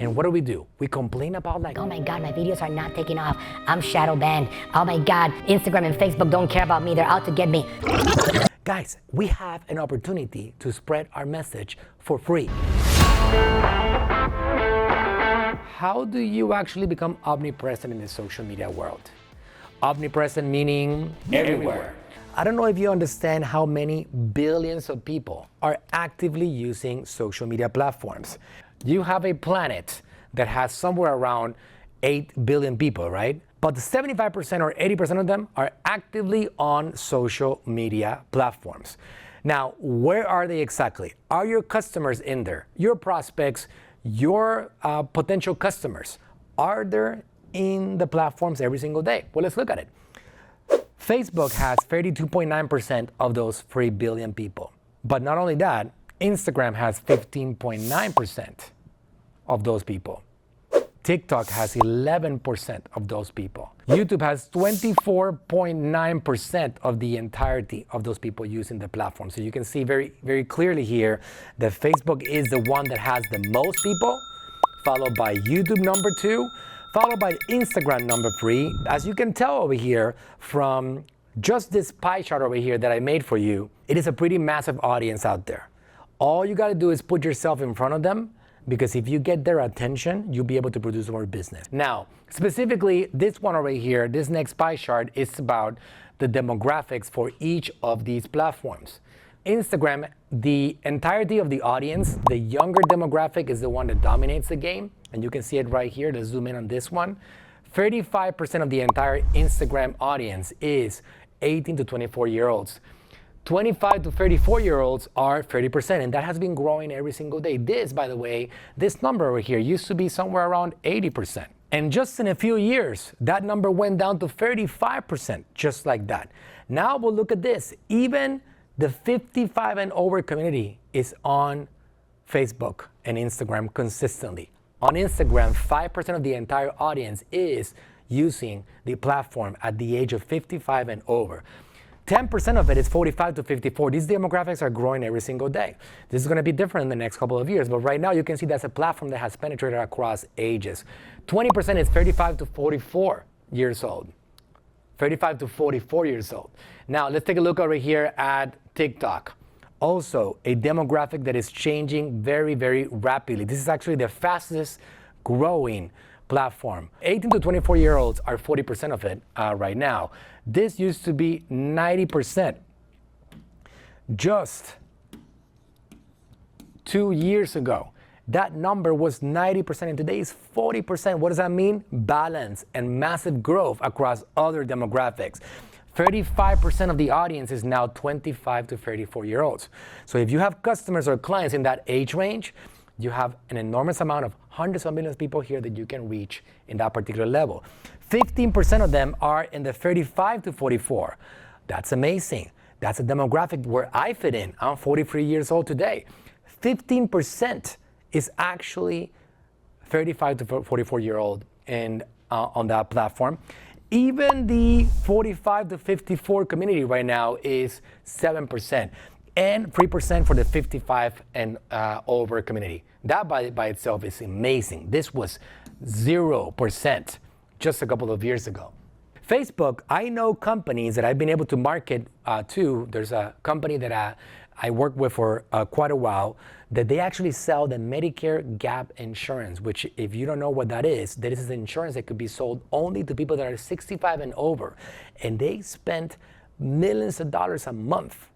And what do? We complain about like, oh my God, my videos are not taking off. I'm shadow banned. Oh my God, Instagram and Facebook don't care about me. They're out to get me. Guys, we have an opportunity to spread our message for free. How do you actually become omnipresent in the social media world? Omnipresent meaning everywhere. I don't know if you understand how many billions of people are actively using social media platforms. You have a planet that has somewhere around 8 billion people, right? But 75% or 80% of them are actively on social media platforms. Now, where are they exactly? Are your customers in there? Your prospects, your potential customers, are they in the platforms every single day? Well, let's look at it. Facebook has 32.9% of those 3 billion people. But not only that, Instagram has 15.9% of those people. TikTok has 11% of those people. YouTube has 24.9% of the entirety of those people using the platform. So you can see very, very clearly here that Facebook is the one that has the most people, followed by YouTube number 2, followed by Instagram number 3. As you can tell over here from just this pie chart over here that I made for you, it is a pretty massive audience out there. All you gotta do is put yourself in front of them, because if you get their attention, you'll be able to produce more business. Now, specifically, this one over here, this next pie chart is about the demographics for each of these platforms. Instagram, the entirety of the audience, the younger demographic is the one that dominates the game. And you can see it right here. Let's zoom in on this one. 35% of the entire Instagram audience is 18 to 24-year-olds. 25 to 34-year-olds are 30%, and that has been growing every single day. This, by the way, this number over here used to be somewhere around 80%. And just in a few years, that number went down to 35%, just like that. Now we'll look at this. Even the 55 and over community is on Facebook and Instagram consistently. On Instagram, 5% of the entire audience is using the platform at the age of 55 and over. 10% of it is 45 to 54. These demographics are growing every single day. This is going to be different in the next couple of years, but right now you can see that's a platform that has penetrated across ages. 20% is 35 to 44 years old. 35 to 44 years old. Now let's take a look over here at TikTok. Also a demographic that is changing very, very rapidly. This is actually the fastest growing platform. 18 to 24-year-olds are 40% of it right now. This used to be 90% just 2 years ago. That number was 90% and today is 40%. What does that mean? Balance and massive growth across other demographics. 35% of the audience is now 25 to 34-year-olds. So if you have customers or clients in that age range, you have an enormous amount of hundreds of millions of people here that you can reach in that particular level. 15% of them are in the 35 to 44. That's amazing. That's a demographic where I fit in. I'm 43 years old today. 15% is actually 35 to 44-year-old and on that platform. Even the 45 to 54 community right now is 7%. And 3% for the 55 and over community. That by itself is amazing. This was 0% just a couple of years ago. Facebook, I know companies that I've been able to market to. There's a company that I worked with for quite a while that they actually sell the Medicare gap insurance, which if you don't know what that is insurance that could be sold only to people that are 65 and over. And they spent millions of dollars a month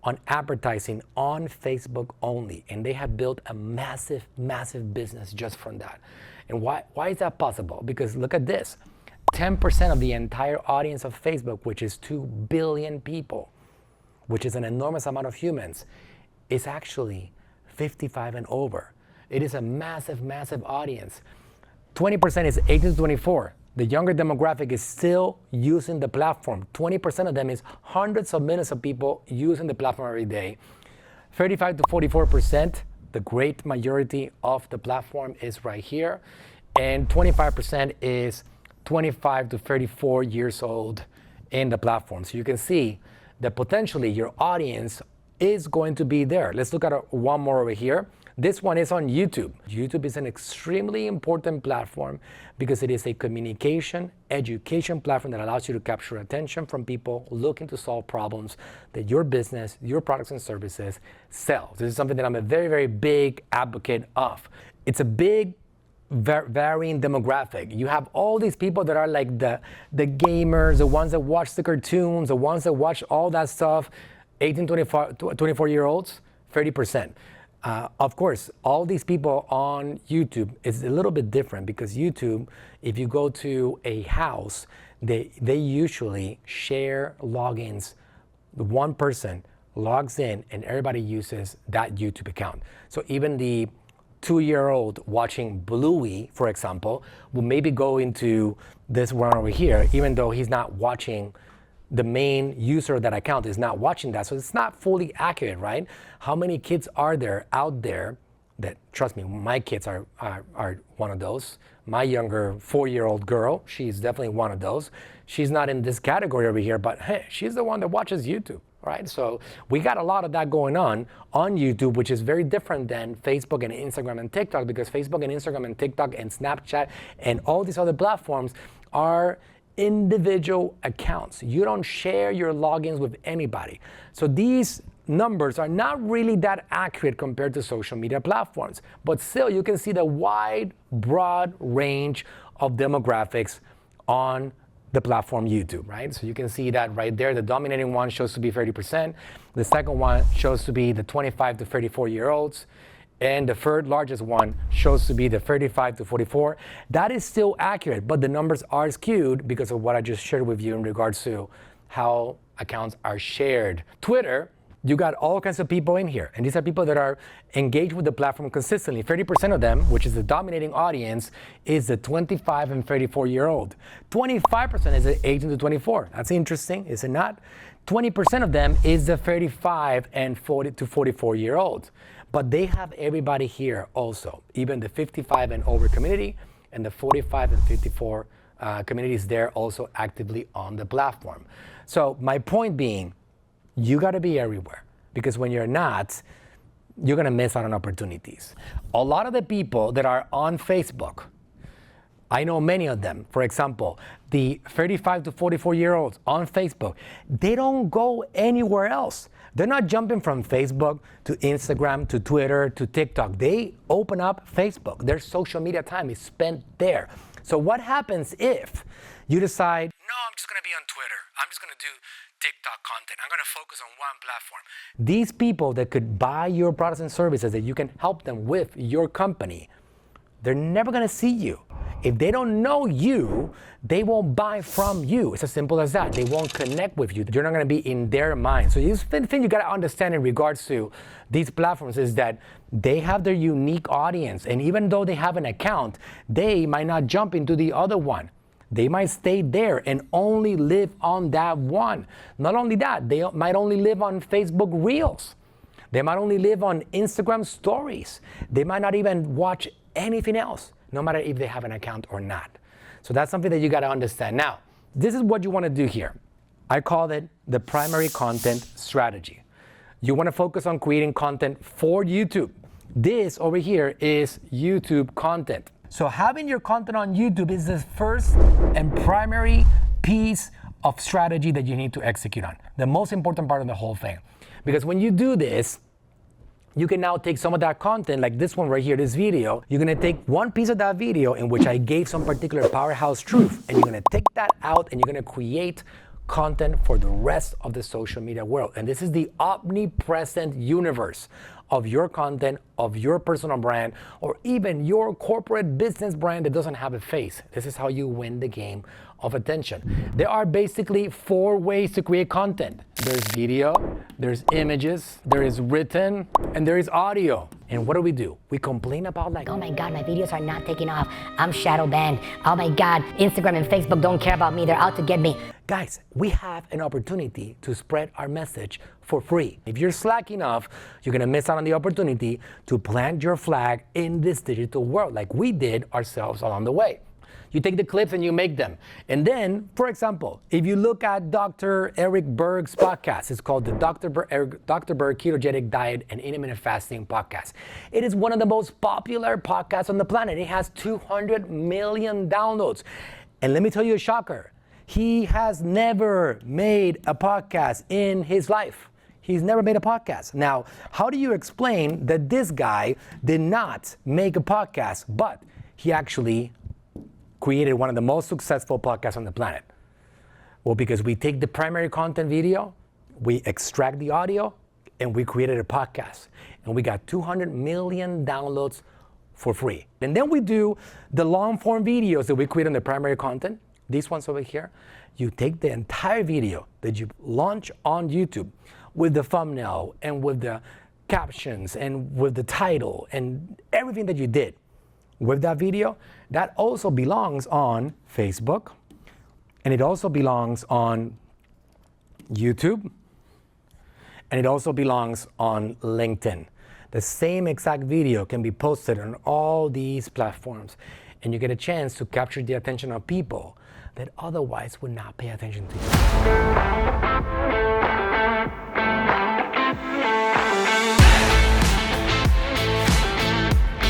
on advertising on Facebook only. And they have built a massive, massive business just from that. And why is that possible? Because look at this. 10% of the entire audience of Facebook, which is 2 billion people, which is an enormous amount of humans, is actually 55 and over. It is a massive, massive audience. 20% is 18 to 24. The younger demographic is still using the platform. 20% of them is hundreds of millions of people using the platform every day. 35 to 44%, the great majority of the platform is right here. And 25% is 25 to 34 years old in the platform. So you can see that potentially your audience is going to be there. Let's look at one more over here. This one is on YouTube. YouTube is an extremely important platform because it is a communication, education platform that allows you to capture attention from people looking to solve problems that your business, your products and services sells. This is something that I'm a very, very big advocate of. It's a big varying demographic. You have all these people that are like the gamers, the ones that watch the cartoons, the ones that watch all that stuff, 18, 24-year-olds, 30%. Of course, all these people on YouTube is a little bit different because YouTube, if you go to a house, they usually share logins. One person logs in and everybody uses that YouTube account. So even the 2-year-old watching Bluey, for example, will maybe go into this one over here, even though he's not watching, the main user of that account is not watching that. So it's not fully accurate, right? How many kids are there out there that, trust me, my kids are one of those. My younger 4-year-old girl, she's definitely one of those. She's not in this category over here, but hey, she's the one that watches YouTube. Right? So we got a lot of that going on YouTube, which is very different than Facebook and Instagram and TikTok, because Facebook and Instagram and TikTok and Snapchat and all these other platforms are individual accounts. You don't share your logins with anybody. So these numbers are not really that accurate compared to social media platforms, but still you can see the wide, broad range of demographics on the platform YouTube, right? So you can see that right there. The dominating one shows to be 30%. The second one shows to be the 25 to 34-year-olds. And the third largest one shows to be the 35 to 44. That is still accurate, but the numbers are skewed because of what I just shared with you in regards to how accounts are shared. Twitter, you got all kinds of people in here, and these are people that are engaged with the platform consistently. 30% of them, which is the dominating audience, is the 25 and 34-year-old. 25% is the 18 to 24. That's interesting, is it not? 20% of them is the 35 and 40 to 44-year-olds. But they have everybody here also, even the 55 and over community and the 45 and 54 communities there also actively on the platform. So my point being, you got to be everywhere, because when you're not, you're going to miss out on opportunities. A lot of the people that are on Facebook, I know many of them. For example, the 35 to 44-year-olds on Facebook, they don't go anywhere else. They're not jumping from Facebook to Instagram to Twitter to TikTok. They open up Facebook. Their social media time is spent there. So what happens if you decide, no, I'm just going to be on Twitter. I'm just going to do TikTok content. I'm going to focus on one platform. These people that could buy your products and services that you can help them with your company, they're never going to see you. If they don't know you, they won't buy from you. It's as simple as that. They won't connect with you. You're not going to be in their mind. So the thing you got to understand in regards to these platforms is that they have their unique audience. And even though they have an account, they might not jump into the other one. They might stay there and only live on that one. Not only that, they might only live on Facebook Reels. They might only live on Instagram Stories. They might not even watch anything else, no matter if they have an account or not. So that's something that you got to understand. Now, this is what you want to do here. I call it the primary content strategy. You want to focus on creating content for YouTube. This over here is YouTube content. So having your content on YouTube is the first and primary piece of strategy that you need to execute on. The most important part of the whole thing. Because when you do this, you can now take some of that content, like this one right here, this video. You're gonna take one piece of that video in which I gave some particular powerhouse truth, and you're gonna take that out and you're gonna create content for the rest of the social media world. And this is the omnipresent universe of your content, of your personal brand, or even your corporate business brand that doesn't have a face. This is how you win the game of attention. There are basically 4 ways to create content. There's video, there's images, there is written, and there is audio. And what do? We complain about like, oh my God, my videos are not taking off. I'm shadow banned. Oh my God, Instagram and Facebook don't care about me. They're out to get me. Guys, we have an opportunity to spread our message for free. If you're slacking off, you're gonna miss out on the opportunity to plant your flag in this digital world like we did ourselves along the way. You take the clips and you make them. And then, for example, if you look at Dr. Eric Berg's podcast, it's called the Dr. Berg Ketogenic Diet and Intermittent Fasting Podcast. It is one of the most popular podcasts on the planet. It has 200 million downloads. And let me tell you a shocker. He has never made a podcast in his life. He's never made a podcast. Now, how do you explain that this guy did not make a podcast, but he actually created one of the most successful podcasts on the planet? Well, because we take the primary content video, we extract the audio, and we created a podcast. And we got 200 million downloads for free. And then we do the long form videos that we create on the primary content. These ones over here. You take the entire video that you launch on YouTube with the thumbnail and with the captions and with the title and everything that you did with that video, that also belongs on Facebook, and it also belongs on YouTube, and it also belongs on LinkedIn. The same exact video can be posted on all these platforms, and you get a chance to capture the attention of people that otherwise would not pay attention to you.